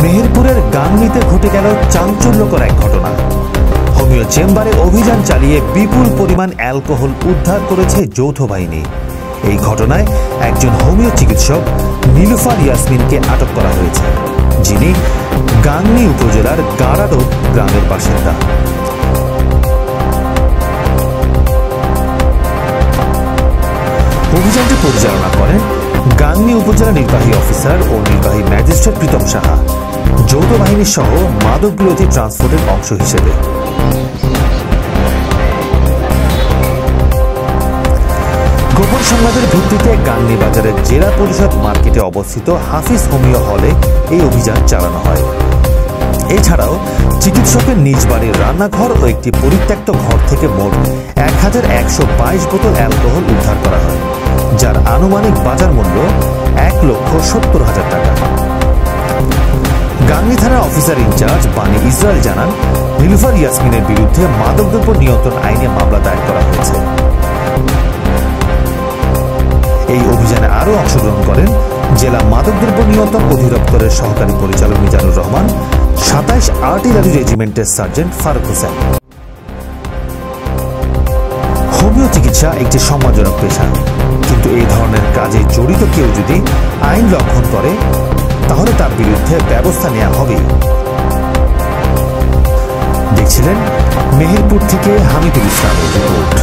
মেহেরপুরের গাংনীতে ঘটে গেল চাঞ্চল্যকর এক ঘটনা। হোমিও চেম্বারে অভিযান চালিয়ে বিপুল পরিমাণ অ্যালকোহল উদ্ধার করেছে যৌথ বাহিনী। এই ঘটনায় একজন হোমিও চিকিৎসক নীলুফার ইয়াসমিনকে আটক করা হয়েছে, যিনি গাংনী উপজেলার গাড়াডোব গ্রামের বাসিন্দা। অভিযানটি পরিচালনা করেন গাংনী উপজেলা নির্বাহী অফিসার ও নির্বাহী ম্যাজিস্ট্রেট প্রীতম সাহা, যৌথ বাহিনী সহ মাদক বিরোধী ট্রান্সপোর্টের অংশ হিসেবে। গোপন সংবাদের ভিত্তিতে গাংনী বাজারের জেলা পরিষদ মার্কেটে অবস্থিত হাফিজ হোমিও হলে এই অভিযান চালানো হয়। এছাড়াও চিকিৎসকের নিজ বাড়ির রান্নাঘর ও একটি পরিত্যক্ত ঘর থেকে মোট 1122 বোতল অ্যালকোহল উদ্ধার করা হয়, যার আনুমানিক বাজার মূল্য 1,70,000 টাকা। গাংনী থানার অফিসার ইনচার্জ বানী ইসরায়েল জানান, নীলুফার ইয়াসমিনের বিরুদ্ধে মাদকদ্রব্য নিয়ন্ত্রণ আইনে মামলা দায়ের করা হয়েছে। এই অভিযানে আরও অংশগ্রহণ করেন জেলা মাদকদ্রব্য নিয়ন্ত্রণ অধিদপ্তরের সহকারী পরিচালক মিজানুর রহমান, 27 আর্টিলারি রেজিমেন্টের সার্জেন্ট ফারুক হোসেন। হোমিও চিকিৎসা একটি সম্মানজনক পেশা, কিন্তু এই ধরনের কাজে জড়িত কেউ যদি আইন লঙ্ঘন করে তাহলে তার বিরুদ্ধে ব্যবস্থা নেওয়া হবে। দেখছিলেন মেহেরপুর থেকে হামিদুল ইসলামের রিপোর্ট।